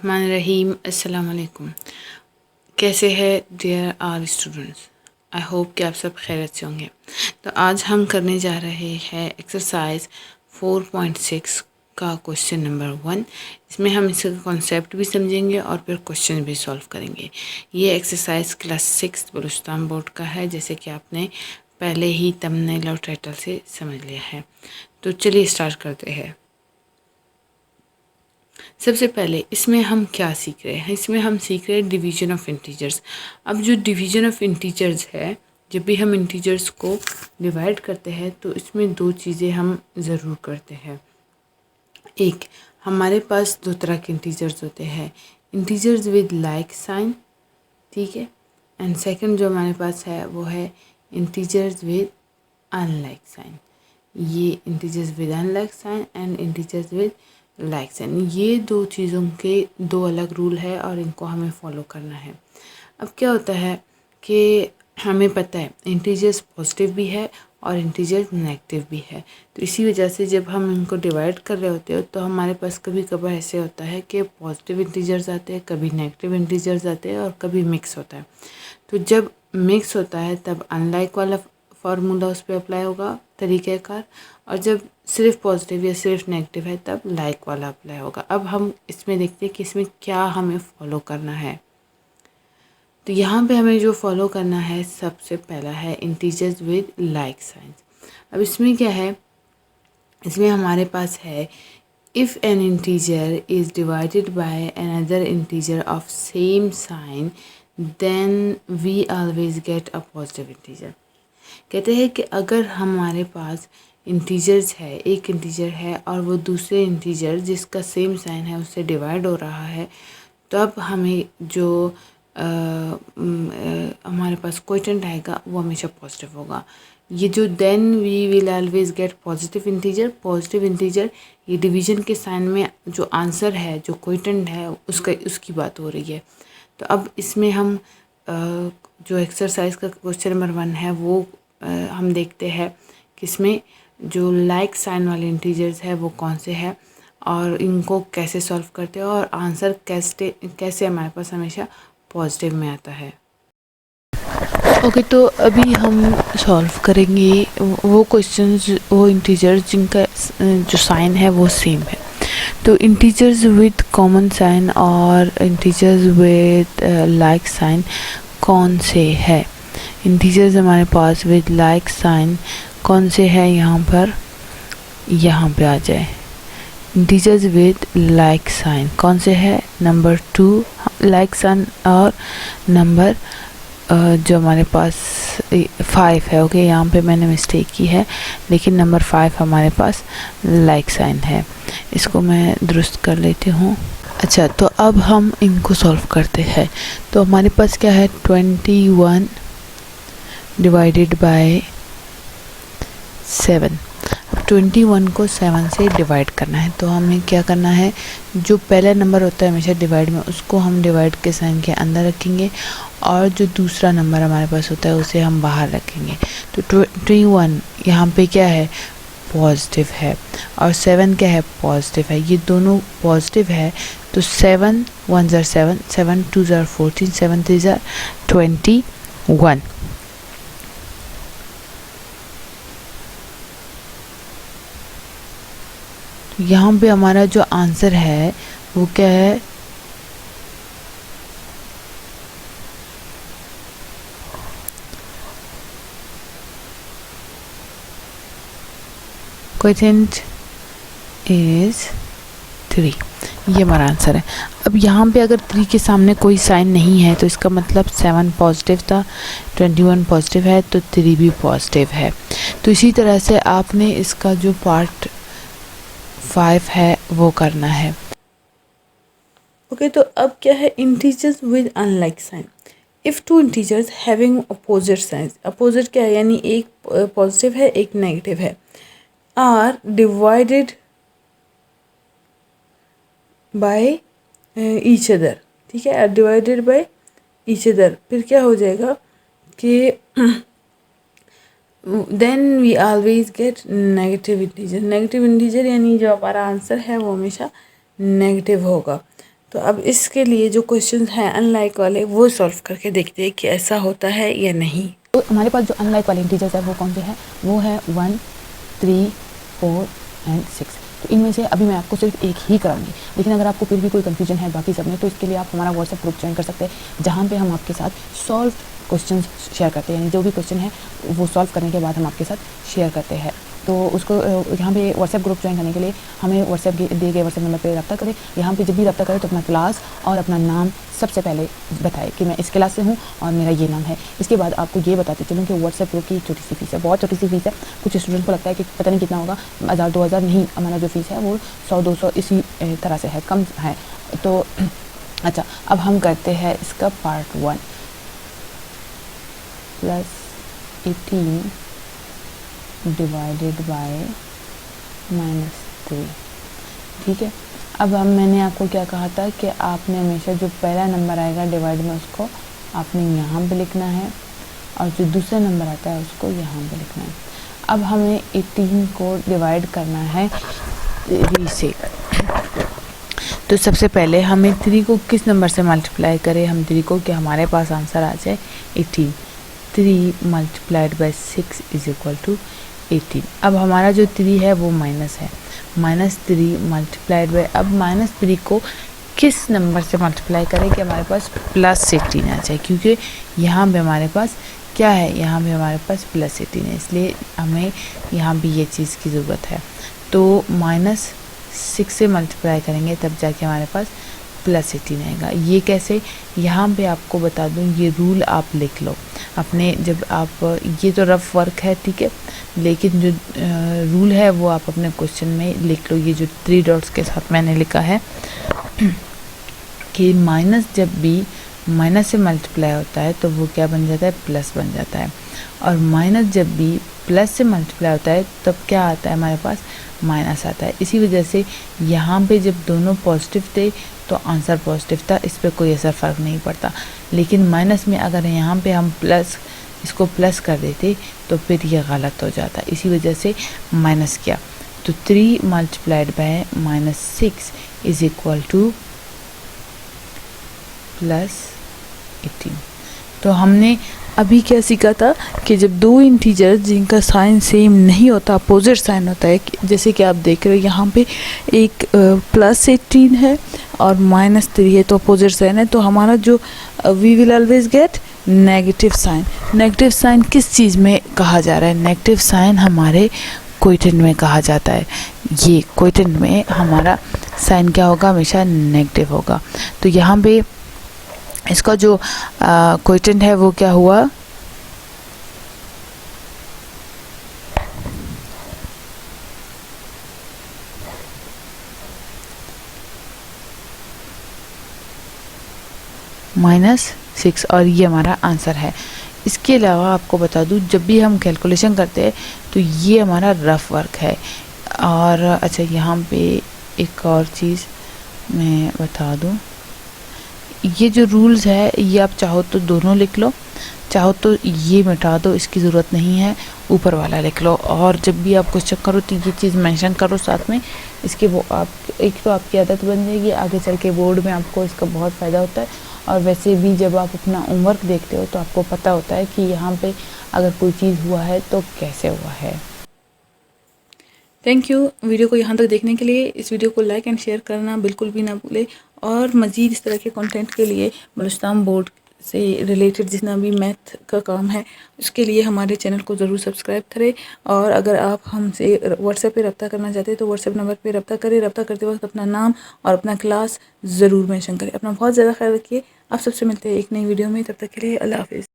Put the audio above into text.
बिस्मिल्लाहिर्रहमानिर्रहीम। अस्सलाम वालेकुम। कैसे है dear our students? I hope कि आप सब खैरियत से होंगे। तो आज हम करने जा रहे हैं एक्सरसाइज 4.6 का क्वेश्चन नंबर 1। इसमें हम इसका कॉन्सेप्ट भी समझेंगे और फिर क्वेश्चन भी सॉल्व करेंगे। ये एक्सरसाइज क्लास 6 बलूचिस्तान बोर्ड का है, जैसे कि आपने पहले ही थंबनेल और टाइटल से समझ लिया है। तो चलिए स्टार्ट करते हैं। सबसे पहले इसमें हम क्या सीख रहे हैं? इसमें हम सीख रहे हैं डिवीजन ऑफ इंटीजर्स। अब जो डिवीजन ऑफ इंटीजर्स है, जब भी हम इंटीजर्स को डिवाइड करते हैं तो इसमें दो चीज़ें हम ज़रूर करते हैं। एक, हमारे पास दो तरह के इंटीजर्स होते हैं, इंटीजर्स विद लाइक साइन, ठीक है, एंड सेकंड जो हमारे पास है वो है इंटीजर्स विद अनलाइक साइन। ये integers with unlike sign and integers with like sign, ये दो चीज़ों के दो अलग रूल है और इनको हमें फॉलो करना है। अब क्या होता है कि हमें पता है इंटीजर्स पॉजिटिव भी है और इंटीजर्स नेगेटिव भी है, तो इसी वजह से जब हम इनको डिवाइड कर रहे होते हो तो हमारे पास कभी कभार ऐसे होता है कि पॉजिटिव इंटीजर्स आते हैं, कभी नेगेटिव इंटीजर्स आते हैं और कभी मिक्स होता है। तो जब मिक्स होता है तब अनलाइक वाला फार्मूला उस पर अप्लाई होगा तरीक़ेकार, और जब सिर्फ पॉजिटिव या सिर्फ नेगेटिव है तब लाइक वाला अप्लाई होगा। अब हम इसमें देखते हैं कि इसमें क्या हमें फॉलो करना है। तो यहाँ पे हमें जो फॉलो करना है, सबसे पहला है इंटीजर्स विद लाइक साइंस। अब इसमें क्या है, इसमें हमारे पास है if an integer is divided by another integer of same sign then we always get a positive integer. कहते हैं कि अगर हमारे पास इंटीजर्स है, एक इंटीजर है और वो दूसरे इंटीजर जिसका सेम साइन है उससे डिवाइड हो रहा है, तब हमें जो हमारे पास क्वोटिएंट आएगा वो हमेशा पॉजिटिव होगा। ये जो then we will always get positive integer, ये डिवीजन के साइन में जो आंसर है, जो क्वोटिएंट है, उसकी बात हो रही है। तो अब इसमें हम जो एक्सरसाइज का क्वेश्चन नंबर 1 है वो हम देखते हैं कि इसमें जो लाइक साइन वाले इंटीजर्स है वो कौन से हैं और इनको कैसे सॉल्व करते हैं और आंसर कैसे हमारे पास हमेशा पॉजिटिव में आता है। ओके, तो अभी हम सॉल्व करेंगे वो क्वेश्चंस, वो इंटीजर्स जिनका जो साइन है वो सेम है। तो इंटीजर्स विद कॉमन साइन और इंटीजर्स विद लाइक साइन कौन से है? इंटीजर्स हमारे पास विद लाइक साइन कौन से है? यहाँ पे आ जाए। इंटीजर्स विद लाइक साइन कौन से है? नंबर 2 लाइक साइन और नंबर जो हमारे पास 5 है। ओके, यहाँ पे मैंने मिस्टेक की है, लेकिन नंबर 5 हमारे पास लाइक साइन है। इसको मैं दुरुस्त कर लेती हूँ। अच्छा, तो अब हम इनको सॉल्व करते हैं। तो हमारे पास क्या है, 21 डिवाइडेड बाय 7। 21 को 7 से डिवाइड करना है, तो हमें क्या करना है, जो पहला नंबर होता है हमेशा डिवाइड में, उसको हम डिवाइड के साइन के अंदर रखेंगे और जो दूसरा नंबर हमारे पास होता है उसे हम बाहर रखेंगे। तो 21 यहाँ पे क्या है, पॉजिटिव है, और 7 क्या है, पॉजिटिव है। ये दोनों पॉजिटिव है, तो 7 1 ज़र 7, 7 2 ज़र 14, 7 3 ज़र 21। यहाँ पे हमारा जो आंसर है वो क्या है, क्वोटिएंट इज 3। ये हमारा आंसर है। अब यहाँ पे अगर 3 के सामने कोई साइन नहीं है तो इसका मतलब 7 पॉजिटिव था, 21 पॉजिटिव है, तो 3 भी पॉजिटिव है। तो इसी तरह से आपने इसका जो पार्ट 5 है वो करना है। ओके, तो अब क्या है, integers with unlike sign. If two integers having opposite signs, opposite क्या है, यानी एक पॉजिटिव है एक नेगेटिव है, are divided by each other, ठीक है, डिवाइडेड बाय ईच अदर, फिर क्या हो जाएगा कि then we always get negative integer. Negative integer यानी जो हमारा आंसर है वो हमेशा नेगेटिव होगा। तो अब इसके लिए जो क्वेश्चन हैं अनलाइक वाले वो सॉल्व करके देखते हैं कि ऐसा होता है या नहीं। तो हमारे पास जो अनलाइक वाले इंटीजर्स है वो कौन से हैं, वो है 1, 3, 4 एंड 6। तो इनमें से अभी मैं आपको सिर्फ एक ही कराऊंगी, लेकिन अगर आपको फिर भी कोई कंफ्यूजन है बाकी सब में, तो इसके लिए आप हमारा व्हाट्सएप ग्रुप ज्वाइन कर सकते हैं, जहाँ पे हम आपके साथ सॉल्व क्वेश्चन शेयर करते हैं। यानी जो भी क्वेश्चन है वो सॉल्व करने के बाद हम आपके साथ शेयर करते हैं। तो उसको यहाँ पे व्हाट्सएप ग्रुप ज्वाइन करने के लिए हमें व्हाट्सएप दिए गए व्हाट्सएप नंबर पे रब्ता करें। यहाँ पे जब भी रब्ता करें तो अपना क्लास और अपना नाम सबसे पहले बताएं कि मैं इस क्लास से हूँ और मेरा ये नाम है। इसके बाद आपको ये बताते चलूँ कि व्हाट्सएप ग्रुप की छोटी सी फीस है, बहुत छोटी सी फीस है। कुछ स्टूडेंट को लगता है कि पता नहीं कितना होगा, 1000-2000 नहीं, हमारा जो फीस है वो 100-200 इसी तरह से है, कम है। तो अच्छा, अब हम करते हैं इसका पार्ट 1 +18 डिवाइडेड बाय -3। ठीक है। अब मैंने आपको क्या कहा था कि आपने हमेशा जो पहला नंबर आएगा डिवाइड में उसको आपने यहाँ पे लिखना है, और जो दूसरा नंबर आता है उसको यहाँ पे लिखना है। अब हमें 18 को डिवाइड करना है 3 से। तो सबसे पहले हमें 3 को किस नंबर से मल्टीप्लाई करें, हम 3 को, कि हमारे पास आंसर आ जाए 18। 3 multiplied by 6 is equal to 18। अब हमारा जो 3 है वो माइनस है, -3 मल्टीप्लाइड बाई, अब -3 को किस नंबर से मल्टीप्लाई करें कि हमारे पास +18 आ जाए, क्योंकि यहाँ पे हमारे पास क्या है, यहाँ पे हमारे पास +18 है, इसलिए हमें यहाँ भी ये चीज़ की ज़रूरत है। तो -6 से मल्टीप्लाई करेंगे तब जाके हमारे पास +18 आएगा। ये कैसे, यहाँ पे आपको बता दूँ, ये रूल आप लिख लो अपने, जब आप, ये तो रफ वर्क है ठीक है, लेकिन जो रूल है वो आप अपने क्वेश्चन में लिख लो। ये जो 3 डॉट्स के साथ मैंने लिखा है कि माइनस जब भी माइनस से मल्टीप्लाई होता है तो वो क्या बन जाता है, प्लस बन जाता है, और माइनस जब भी प्लस से मल्टीप्लाई होता है तब क्या आता है हमारे पास, माइनस आता है। इसी वजह से यहाँ पे जब दोनों पॉजिटिव थे तो आंसर पॉजिटिव था, इस पर कोई ऐसा फ़र्क नहीं पड़ता। लेकिन माइनस में अगर यहाँ पे हम प्लस, इसको प्लस कर देते तो फिर ये गलत हो जाता, इसी वजह से माइनस किया। तो 3 multiplied by -6 is equal to +18। तो हमने अभी क्या सीखा था कि जब दो इंटीजर जिनका साइन सेम नहीं होता, अपोजिट साइन होता है, जैसे कि आप देख रहे हो यहाँ पे एक +18 है और -3 है, तो अपोजिट साइन है, तो हमारा जो we will always get negative sign. Negative sign किस चीज़ में कहा जा रहा है, नेगेटिव साइन हमारे क्वोटिएंट में कहा जाता है। ये क्वोटिएंट में हमारा साइन क्या होगा, हमेशा नेगेटिव होगा। तो यहाँ पे इसका जो क्वोटिएंट है वो क्या हुआ, -6, और ये हमारा आंसर है। इसके अलावा आपको बता दूं, जब भी हम कैलकुलेशन करते हैं तो ये हमारा रफ वर्क है। और अच्छा, यहाँ पे एक और चीज़ मैं बता दूं, ये जो रूल्स है ये आप चाहो तो दोनों लिख लो, चाहो तो ये मिटा दो, इसकी ज़रूरत नहीं है, ऊपर वाला लिख लो। और जब भी आप क्वेश्चन करो तो ये चीज़ मेंशन करो साथ में, इसके वो आप, एक तो आपकी आदत बन जाएगी, आगे चल के बोर्ड में आपको इसका बहुत फ़ायदा होता है। और वैसे भी जब आप अपना होमवर्क देखते हो तो आपको पता होता है कि यहाँ पे अगर कोई चीज़ हुआ है तो कैसे हुआ है। थैंक यू वीडियो को यहाँ तक देखने के लिए। इस वीडियो को लाइक एंड शेयर करना बिल्कुल भी ना भूले, और मज़ीद इस तरह के कंटेंट के लिए बलूचिस्तान बोर्ड से रिलेटेड जितना भी मैथ का काम है उसके लिए हमारे चैनल को ज़रूर सब्सक्राइब करें। और अगर आप हमसे व्हाट्सएप पे रब्ता करना चाहते हैं तो व्हाट्सएप नंबर पे रब्ता करें। रब्ता करते वक्त अपना नाम और अपना क्लास ज़रूर मेंशन करें। अपना बहुत ज़्यादा ख्याल रखिए। आप सबसे मिलते हैं एक नई वीडियो में, तब तक के लिए अल्लाह हाफिज़।